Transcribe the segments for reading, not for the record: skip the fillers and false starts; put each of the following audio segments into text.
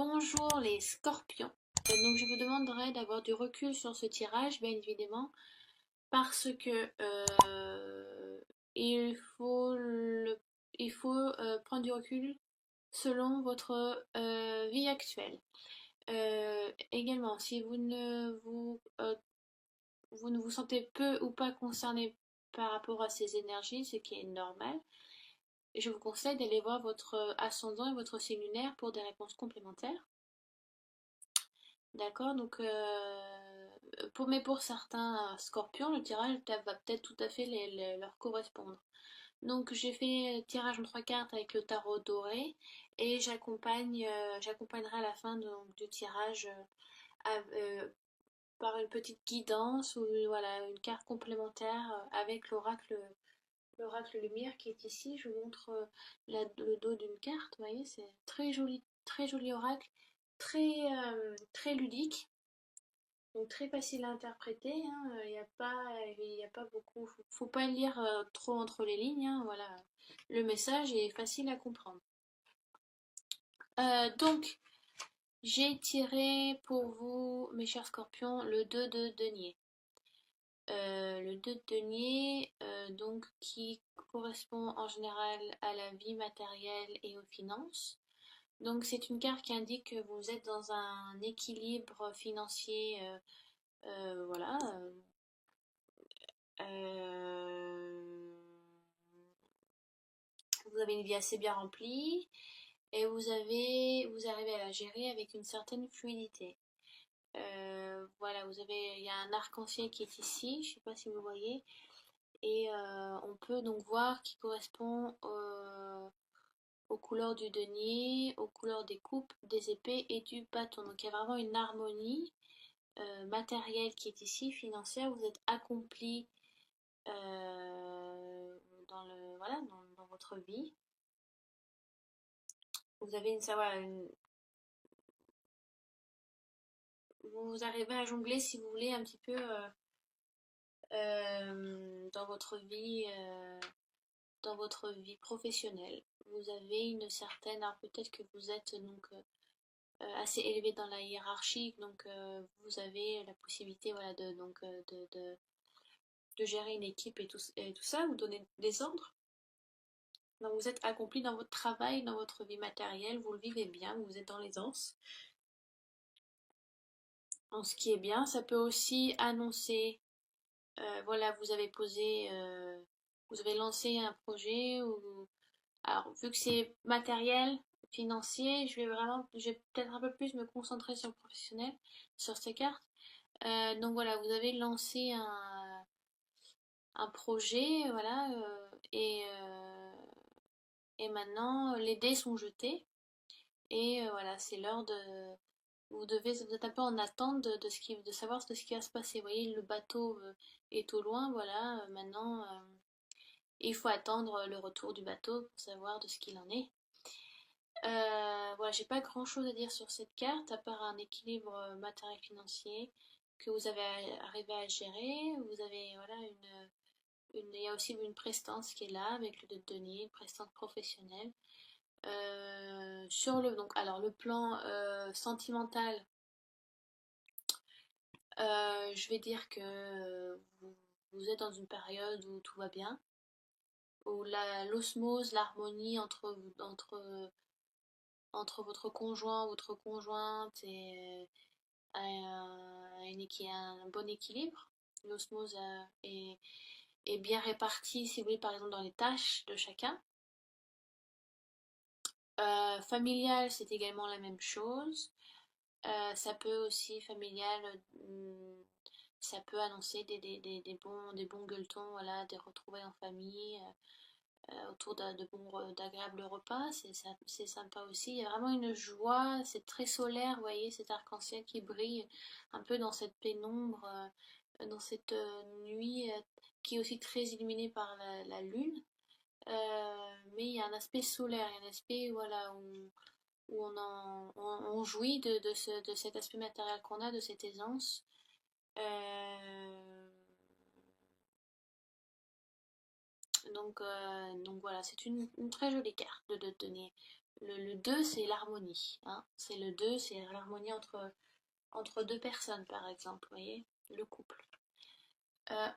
Bonjour les scorpions. Donc je vous demanderai d'avoir du recul sur ce tirage, bien évidemment, parce que il faut, prendre du recul selon votre vie actuelle. Également, si vous ne vous sentez peu ou pas concerné par rapport à ces énergies, ce qui est normal, je vous conseille d'aller voir votre ascendant et votre signe lunaire pour des réponses complémentaires. D'accord, donc mais pour certains scorpions, le tirage va peut-être tout à fait leur correspondre. Donc j'ai fait tirage en trois cartes avec le tarot doré et j'accompagnerai à la fin du tirage par une petite guidance ou voilà une carte complémentaire avec l'oracle lumière qui est ici. Je vous montre le dos d'une carte, vous voyez, c'est très joli oracle, très ludique. Donc très facile à interpréter, hein. Il y a pas beaucoup, faut pas lire trop entre les lignes, hein, voilà. Le message est facile à comprendre. Donc, j'ai tiré pour vous, mes chers scorpions, le 2 de denier. Le 2 de denier, donc, qui correspond en général à la vie matérielle et aux finances. Donc, c'est une carte qui indique que vous êtes dans un équilibre financier, voilà. Euh, vous avez une vie assez bien remplie et vous arrivez à la gérer avec une certaine fluidité. Voilà, il y a un arc-en-ciel qui est ici, je ne sais pas si vous voyez, et on peut donc voir qui correspond aux couleurs du denier, aux couleurs des coupes, des épées et du bâton. Donc il y a vraiment une harmonie matérielle qui est ici, financière. Vous êtes accompli voilà, dans votre vie. Vous avez vous arrivez à jongler si vous voulez un petit peu dans votre vie professionnelle. Vous avez une certaine, alors peut-être que vous êtes donc assez élevé dans la hiérarchie, donc vous avez la possibilité voilà de gérer une équipe et tout ça, vous donner des ordres. Donc vous êtes accompli dans votre travail, dans votre vie matérielle, vous le vivez bien, vous êtes dans l'aisance. En ce qui est bien, ça peut aussi annoncer, voilà, vous avez lancé un projet, ou, alors vu que c'est matériel, financier, je vais peut-être un peu plus me concentrer sur le professionnel, sur ces cartes. Donc voilà, vous avez lancé un projet, voilà, et maintenant les dés sont jetés, et voilà, c'est l'heure de, vous êtes un peu en attente de savoir de ce qui va se passer. Vous voyez, le bateau est au loin, voilà. Maintenant, il faut attendre le retour du bateau pour savoir de ce qu'il en est. Voilà, j'ai pas grand chose à dire sur cette carte, à part un équilibre matériel-financier que vous avez arrivé à gérer. Vous avez, voilà, il y a aussi une prestance qui est là avec le de denier, une prestance professionnelle. Alors le plan sentimental, je vais dire que vous êtes dans une période où tout va bien, où l'osmose, l'harmonie entre votre conjoint, votre conjointe a un bon équilibre. L'osmose est bien répartie, si vous voulez, par exemple dans les tâches de chacun. Familial, c'est également la même chose. Ça peut aussi, familial, ça peut annoncer des bons gueuletons, voilà, des retrouvailles en famille, autour d'agréables repas, c'est sympa aussi. Il y a vraiment une joie, c'est très solaire, vous voyez, cet arc-en-ciel qui brille un peu dans cette pénombre, dans cette nuit qui est aussi très illuminée par la lune. Mais il y a un aspect solaire, il y a un aspect voilà, où on jouit de cet aspect matériel qu'on a, de cette aisance. Euh, donc voilà, c'est une très jolie carte de donner. Le 2, c'est l'harmonie, hein. C'est le 2, c'est l'harmonie entre deux personnes, par exemple, vous voyez, le couple.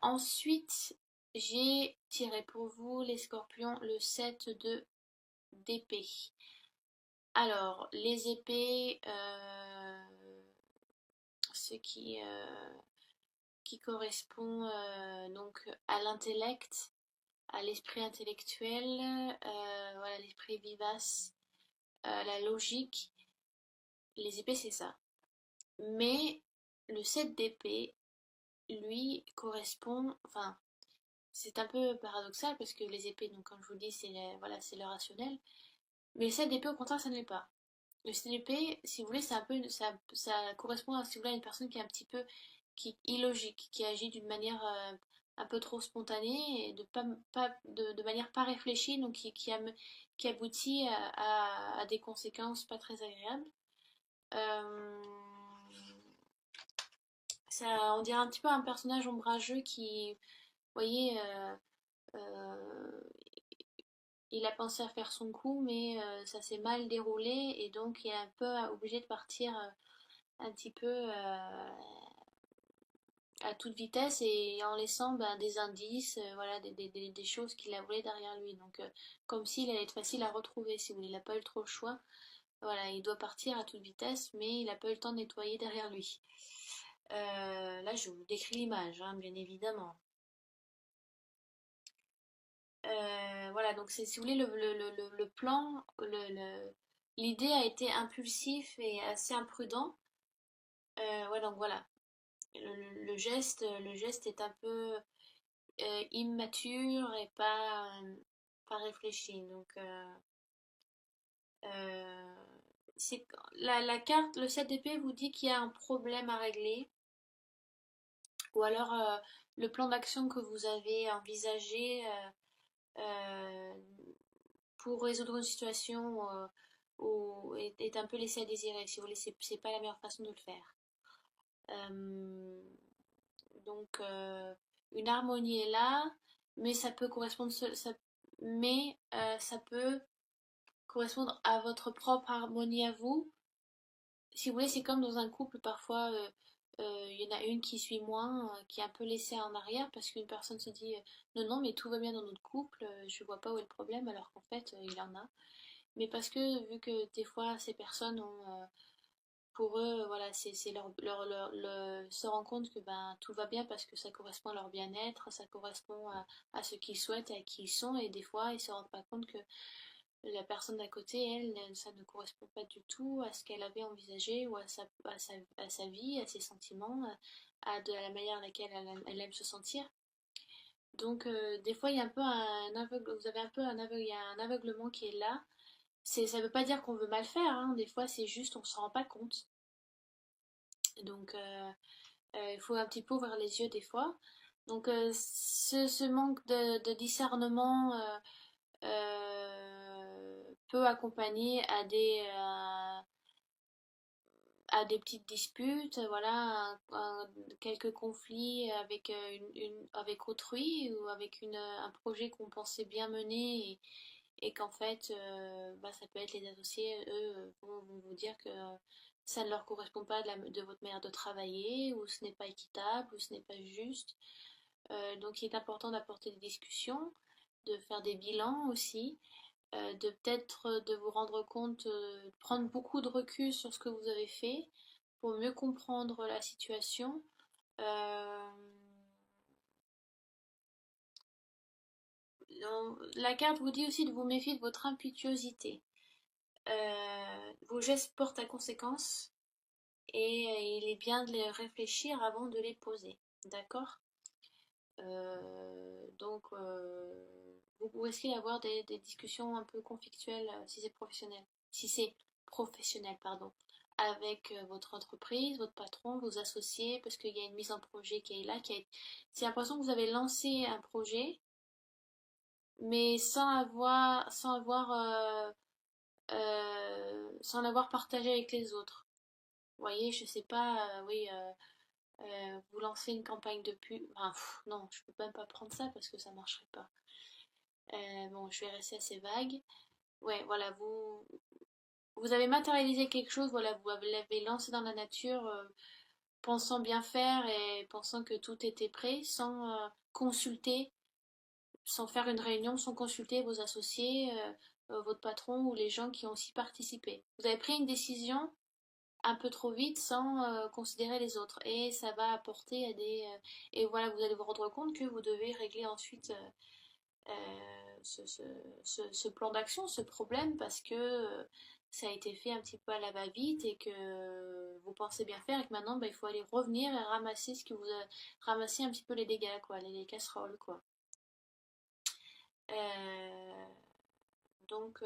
Ensuite, j'ai tiré pour vous, les scorpions, le 7 d'épée. Alors, les épées, ce qui correspond donc à l'intellect, à l'esprit intellectuel, voilà, l'esprit vivace, la logique. Les épées, c'est ça. Mais le 7 d'épée, lui, correspond, enfin, c'est un peu paradoxal parce que les épées, donc comme je vous dis, voilà, c'est le rationnel. Mais le 7 d'épée, au contraire, ça ne l'est pas. Le 7 d'épée, si vous voulez, c'est un peu, ça correspond à, si vous voulez, à une personne qui est un petit peu illogique, qui agit d'une manière un peu trop spontanée et de manière pas réfléchie, donc qui aboutit à des conséquences pas très agréables. Euh, Ça, on dirait un petit peu un personnage ombrageux qui, vous voyez, il a pensé à faire son coup, mais ça s'est mal déroulé et donc il est un peu obligé de partir un petit peu à toute vitesse et en laissant ben, des indices, voilà, des choses qu'il a volées derrière lui. Donc, comme s'il allait être facile à retrouver, si vous voulez, il n'a pas eu trop le choix. Voilà, il doit partir à toute vitesse, mais il n'a pas eu le temps de nettoyer derrière lui. Là, je vous décris l'image, hein, bien évidemment. Voilà, donc c'est, si vous voulez, le plan, l'idée a été impulsif et assez imprudent. Ouais, donc voilà, le geste est un peu immature et pas réfléchi. Donc, euh, la carte, le 7 d'épée vous dit qu'il y a un problème à régler, ou alors le plan d'action que vous avez envisagé euh, pour résoudre une situation est un peu laissé à désirer. Si vous voulez, c'est pas la meilleure façon de le faire. Euh, donc, une harmonie est là, mais ça peut correspondre, ça peut correspondre à votre propre harmonie à vous. Si vous voulez, c'est comme dans un couple, parfois, il y en a une qui suit moins, qui est un peu laissée en arrière parce qu'une personne se dit non, non, mais tout va bien dans notre couple, je vois pas où est le problème, alors qu'en fait, il en a. Mais parce que, vu que des fois, ces personnes ont, pour eux, voilà, c'est se rendre compte que ben, tout va bien parce que ça correspond à leur bien-être, ça correspond à ce qu'ils souhaitent et à qui ils sont, et des fois, ils se rendent pas compte que la personne d'à côté, elle, ça ne correspond pas du tout à ce qu'elle avait envisagé ou à sa vie, à ses sentiments, à la manière à laquelle elle aime se sentir. Donc, des fois, il y a un peu un aveugle, vous avez un peu un aveugle, il y a un aveuglement qui est là. Ça veut pas dire qu'on veut mal faire, hein. Des fois, c'est juste on se rend pas compte. Donc, il faut un petit peu ouvrir les yeux des fois. Donc, ce manque de discernement peut accompagner à des petites disputes, voilà, quelques conflits avec, avec autrui ou avec un projet qu'on pensait bien mener et qu'en fait, bah, ça peut être les associés, eux, vont vous dire que ça ne leur correspond pas de votre manière de travailler, ou ce n'est pas équitable, ou ce n'est pas juste. Donc il est important d'apporter des discussions, de faire des bilans aussi, de peut-être de vous rendre compte, de prendre beaucoup de recul sur ce que vous avez fait pour mieux comprendre la situation. Euh, la carte vous dit aussi de vous méfier de votre impétuosité. Vos gestes portent à conséquence et il est bien de les réfléchir avant de les poser. D'accord. Vous risquez d'avoir des discussions un peu conflictuelles si c'est professionnel. Si c'est professionnel, pardon. Avec votre entreprise, votre patron, vos associés, parce qu'il y a une mise en projet qui est là. C'est l'impression que vous avez lancé un projet, mais sans l'avoir partagé avec les autres. Vous voyez, je sais pas, oui, vous lancez une campagne de pub. Enfin, non, je peux même pas prendre ça parce que ça marcherait pas. Bon, je vais rester assez vague. ouais, voilà, vous avez matérialisé quelque chose, voilà, vous l'avez lancé dans la nature, pensant bien faire et pensant que tout était prêt, sans consulter, sans faire une réunion, sans consulter vos associés, votre patron ou les gens qui ont aussi participé. Vous avez pris une décision un peu trop vite sans considérer les autres et ça va apporter à et voilà, vous allez vous rendre compte que vous devez régler ensuite ce plan d'action, ce problème, parce que ça a été fait un petit peu à la va-vite et que vous pensez bien faire et que maintenant bah, il faut aller revenir et ramasser ce que ramasser un petit peu les dégâts, quoi, les casseroles, quoi. Euh, donc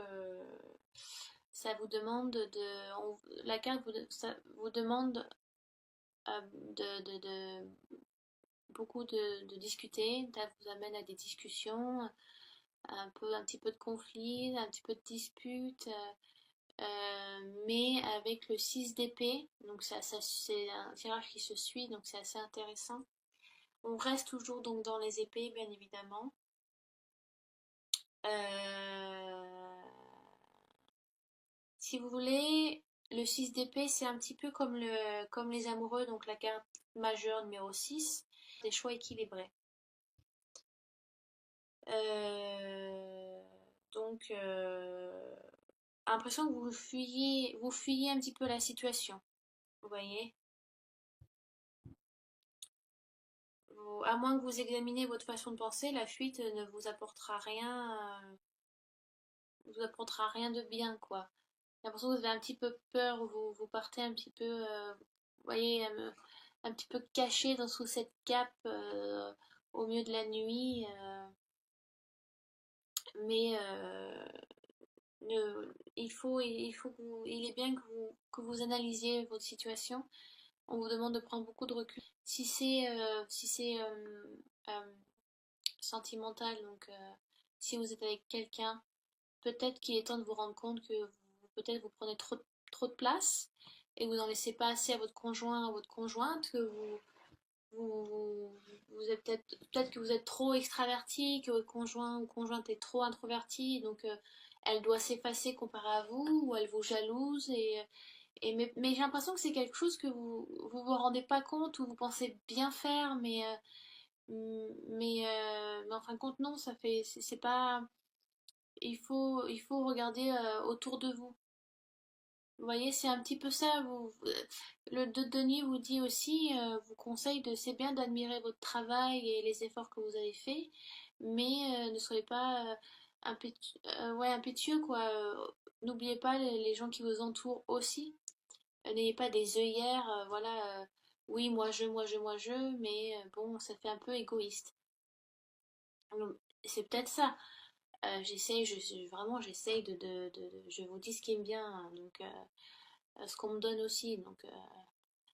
ça vous demande la carte ça vous demande de beaucoup de discuter, ça vous amène à des discussions, un petit peu de conflit, un petit peu de dispute, mais avec le 6 d'épée, donc c'est un tirage qui se suit, donc c'est assez intéressant. On reste toujours donc dans les épées, bien évidemment. Euh, Si vous voulez, le 6 d'épée, c'est un petit peu comme les amoureux, donc la carte majeure numéro 6, des choix équilibrés. Euh, donc, l'impression que vous fuyez un petit peu la situation, vous voyez. À moins que vous examiniez votre façon de penser, la fuite ne vous apportera rien de bien, quoi. J'ai l'impression que vous avez un petit peu peur, vous partez un petit peu, vous voyez, un petit peu caché sous cette cape au milieu de la nuit, mais il est bien que vous analysiez votre situation. On vous demande de prendre beaucoup de recul. Si c'est euh, sentimental, donc si vous êtes avec quelqu'un, peut-être qu'il est temps de vous rendre compte que peut-être vous prenez trop de place et vous n'en laissez pas assez à votre conjoint, à votre conjointe, que vous êtes peut-être que vous êtes trop extraverti, que votre conjoint ou conjointe est trop introverti, donc elle doit s'effacer comparé à vous, ou elle vous jalouse, mais j'ai l'impression que c'est quelque chose que vous rendez pas compte, ou vous pensez bien faire, mais en fin de compte, non, c'est pas, il faut regarder autour de vous. Vous voyez, c'est un petit peu ça. Le de Denis vous dit aussi, vous conseille c'est bien d'admirer votre travail et les efforts que vous avez faits, mais ne soyez pas ouais, impétueux, quoi. N'oubliez pas les gens qui vous entourent aussi. N'ayez pas des œillères, voilà. Oui, moi je, mais bon, ça fait un peu égoïste. Donc, c'est peut-être ça. Vraiment, j'essaye je vous dis ce qui est bien, hein, donc ce qu'on me donne aussi, donc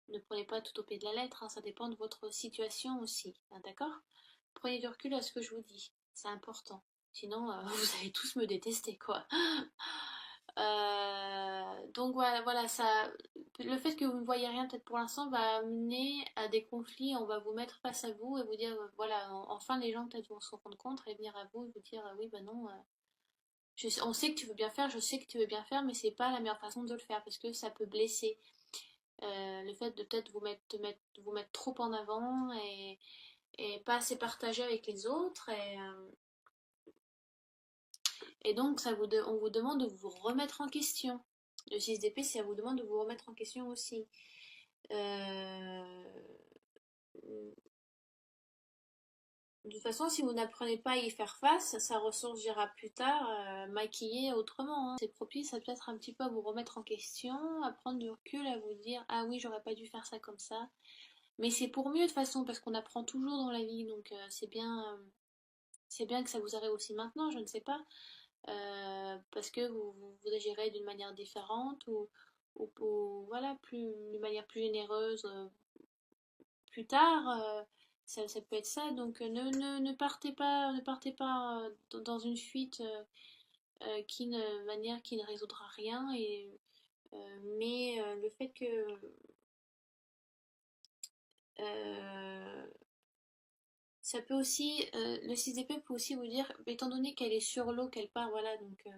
ne prenez pas tout au pied de la lettre, hein, ça dépend de votre situation aussi, hein, d'accord? Prenez du recul à ce que je vous dis, c'est important. Sinon, vous allez tous me détester, quoi. Donc voilà, ça, le fait que vous ne voyez rien peut-être pour l'instant va amener à des conflits. On va vous mettre face à vous et vous dire, voilà, enfin les gens peut-être vont se rendre compte et venir à vous et vous dire, oui, bah non, on sait que tu veux bien faire, je sais que tu veux bien faire, mais c'est pas la meilleure façon de le faire parce que ça peut blesser. Le fait de peut-être vous mettre trop en avant et pas assez partager avec les autres. Et donc, on vous demande de vous remettre en question. Le 6 d'épée, ça vous demande de vous remettre en question aussi. Euh, de toute façon, si vous n'apprenez pas à y faire face, ça ressurgira plus tard, maquillé autrement, hein. C'est propice à peut-être un petit peu à vous remettre en question, à prendre du recul, à vous dire ah oui, j'aurais pas dû faire ça comme ça. Mais c'est pour mieux de toute façon, parce qu'on apprend toujours dans la vie, donc c'est bien que ça vous arrive aussi maintenant, je ne sais pas, parce que vous agirez d'une manière différente voilà, d'une manière plus généreuse plus tard. Ça peut être ça, donc ne partez pas dans une fuite manière qui ne résoudra rien, mais le fait que euh, ça peut aussi, le 6 d'épée peut aussi vous dire, étant donné qu'elle est sur l'eau, qu'elle part, voilà, donc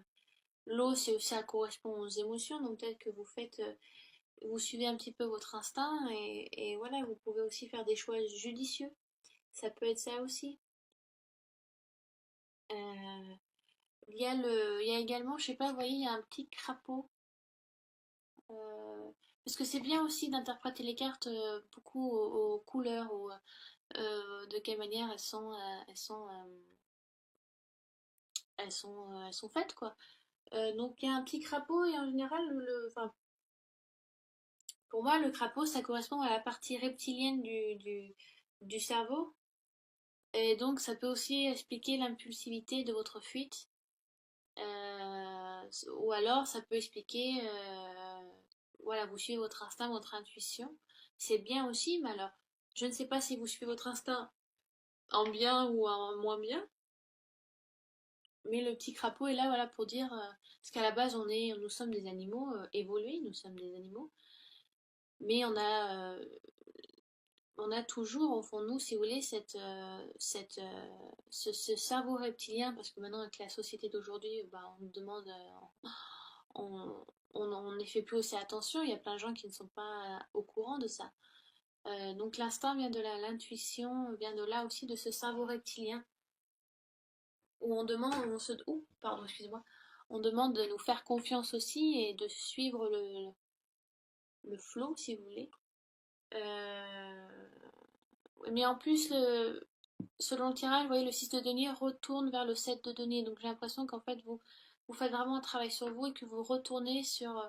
L'eau, c'est aussi, ça correspond aux émotions, donc peut-être que vous suivez un petit peu votre instinct et voilà, vous pouvez aussi faire des choix judicieux. Ça peut être ça aussi. Euh, il y a également, je sais pas, vous voyez, il y a un petit crapaud. euh, Parce que c'est bien aussi d'interpréter les cartes beaucoup aux couleurs ou de quelle manière elles sont faites, quoi. Donc il y a un petit crapaud et en général, enfin, pour moi, le crapaud, ça correspond à la partie reptilienne du cerveau. Et donc, ça peut aussi expliquer l'impulsivité de votre fuite. Ou alors, ça peut expliquer, voilà, vous suivez votre instinct, votre intuition. C'est bien aussi, mais alors, je ne sais pas si vous suivez votre instinct en bien ou en moins bien, mais le petit crapaud est là, voilà, pour dire, parce qu'à la base, nous sommes des animaux évolués, nous sommes des animaux, mais on a toujours au fond de nous, si vous voulez, ce cerveau reptilien, parce que maintenant avec la société d'aujourd'hui, bah, on nous demande, on on n'y fait plus aussi attention, il y a plein de gens qui ne sont pas au courant de ça. Donc l'instinct vient de là, l'intuition vient de là aussi, de ce cerveau reptilien, où on demande, pardon, excusez-moi, on demande de nous faire confiance aussi et de suivre le flow, si vous voulez. Euh, mais en plus, selon le tirage, vous voyez, le 6 de denier retourne vers le 7 de denier. Donc j'ai l'impression qu'en fait, vous faites vraiment un travail sur vous et que vous retournez sur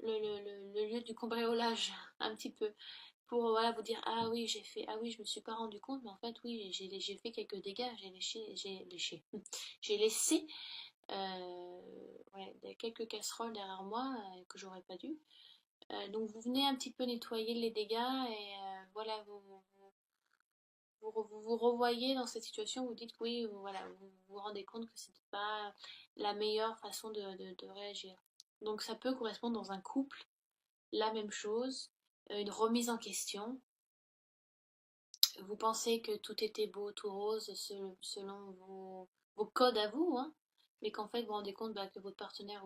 le lieu du cambriolage, un petit peu. Pour voilà, vous dire, ah oui, ah oui, je me suis pas rendu compte, mais en fait, oui, j'ai fait quelques dégâts, j'ai laissé ouais, quelques casseroles derrière moi que j'aurais pas dû. Donc vous venez un petit peu nettoyer les dégâts et voilà, vous revoyez dans cette situation, vous dites que oui, voilà, vous vous rendez compte que c'était pas la meilleure façon de réagir. Donc ça peut correspondre dans un couple, la même chose, une remise en question. Vous pensez que tout était beau, tout rose selon vos codes à vous, hein, mais qu'en fait vous vous rendez compte bah, que votre partenaire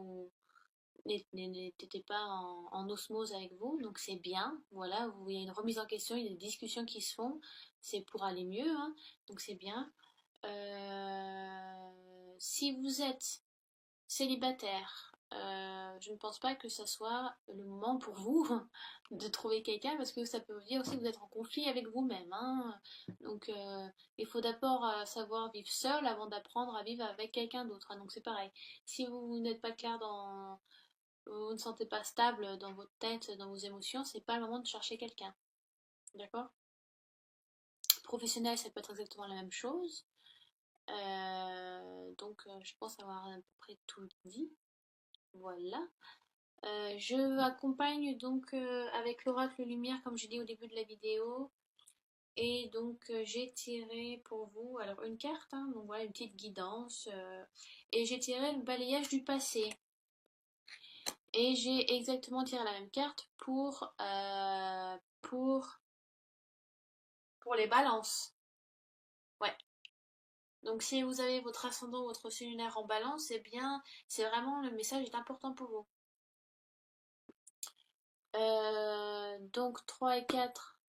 n'était pas en osmose avec vous, donc c'est bien, voilà, il y a une remise en question, il y a des discussions qui se font, c'est pour aller mieux, hein, donc c'est bien. Si vous êtes célibataire, je ne pense pas que ce soit le moment pour vous de trouver quelqu'un parce que ça peut vous dire aussi que vous êtes en conflit avec vous-même, hein. Donc il faut d'abord savoir vivre seul avant d'apprendre à vivre avec quelqu'un d'autre, hein. Donc c'est pareil. Si vous n'êtes pas clair vous ne sentez pas stable dans votre tête, dans vos émotions, c'est pas le moment de chercher quelqu'un. D'accord? Professionnel, ça peut être exactement la même chose. Donc je pense avoir à peu près tout dit. Voilà. Je accompagne donc avec l'oracle lumière, comme j'ai dit au début de la vidéo. Et donc j'ai tiré pour vous, alors une carte, hein, donc voilà, une petite guidance. Et j'ai tiré le balayage du passé. Et j'ai exactement tiré la même carte pour les balances. Ouais. Donc si vous avez votre ascendant, votre cellulaire en balance, c'est bien, c'est vraiment, le message est important pour vous. Donc 3 et 4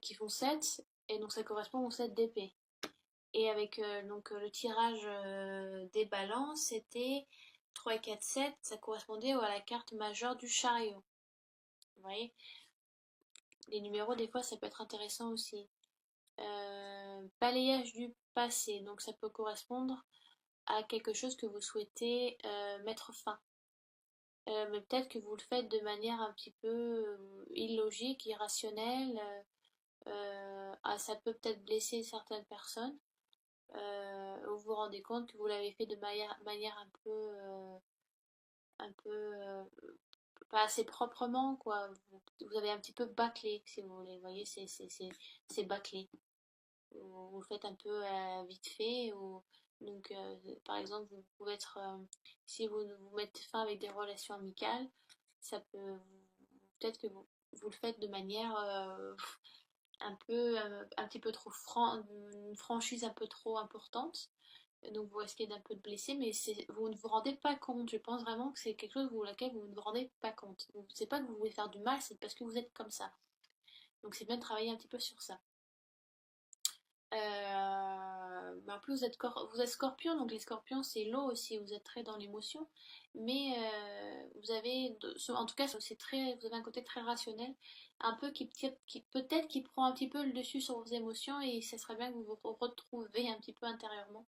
qui font 7 et donc ça correspond au 7 d'épée. Et avec le tirage des balances, c'était 3 et 4 7 ça correspondait à la carte majeure du chariot. Vous voyez, les numéros, des fois, ça peut être intéressant aussi. Balayage du passé, donc ça peut correspondre à quelque chose que vous souhaitez mettre fin. Mais peut-être que vous le faites de manière un petit peu illogique, irrationnelle. Ça peut peut-être blesser certaines personnes. Vous vous rendez compte que vous l'avez fait de manière un peu pas assez proprement, quoi. Vous avez un petit peu bâclé, si vous voulez. Vous voyez, c'est bâclé. Vous le faites un peu vite fait. Donc, par exemple, vous pouvez être, si vous mettez fin avec des relations amicales, ça peut, peut-être que vous le faites de manière un petit peu trop une franchise un peu trop importante. Donc vous risquez d'un peu de blesser, mais vous ne vous rendez pas compte. Je pense vraiment que c'est quelque chose pour laquelle vous ne vous rendez pas compte. C'est pas que vous voulez faire du mal, c'est parce que vous êtes comme ça. Donc c'est bien de travailler un petit peu sur ça. Mais en plus, vous êtes scorpion, donc les scorpions, c'est l'eau aussi, vous êtes très dans l'émotion. Mais vous avez, en tout cas, vous avez un côté très rationnel, un peu qui peut-être qui prend un petit peu le dessus sur vos émotions, et ce serait bien que vous vous retrouviez un petit peu intérieurement.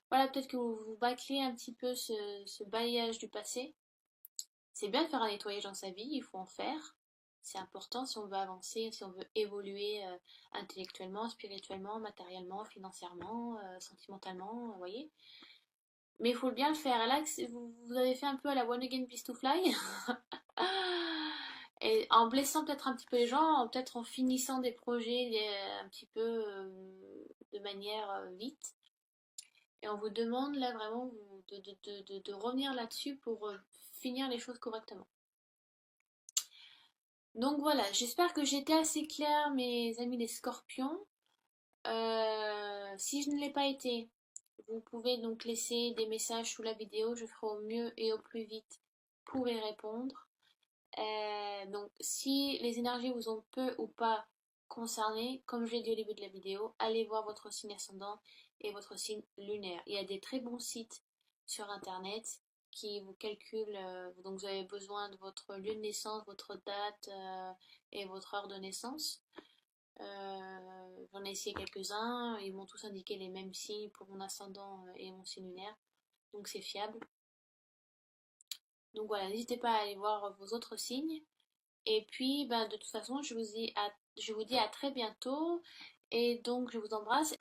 Voilà, peut-être que vous bâclez un petit peu ce bailliage du passé. C'est bien de faire un nettoyage dans sa vie, il faut en faire. C'est important si on veut avancer, si on veut évoluer intellectuellement, spirituellement, matériellement, financièrement, sentimentalement, vous voyez. Mais il faut bien le faire. Et là, vous avez fait un peu à la One Again Beast to Fly. Et en blessant peut-être un petit peu les gens, peut-être en finissant des projets un petit peu de manière vite. Et on vous demande là vraiment de revenir là-dessus pour finir les choses correctement. Donc voilà, j'espère que j'étais assez claire, mes amis les scorpions. Si je ne l'ai pas été, vous pouvez donc laisser des messages sous la vidéo, je ferai au mieux et au plus vite pour y répondre. Donc si les énergies vous ont peu ou pas concerné, comme je l'ai dit au début de la vidéo, allez voir votre signe ascendant et votre signe lunaire. Il y a des très bons sites sur internet qui vous calculent, donc vous avez besoin de votre lieu de naissance, votre date et votre heure de naissance. J'en ai essayé quelques-uns, ils m'ont tous indiqué les mêmes signes pour mon ascendant et mon signe lunaire, donc c'est fiable. Donc voilà, n'hésitez pas à aller voir vos autres signes. Et puis, ben, de toute façon, je vous dis à très bientôt. Et donc, je vous embrasse.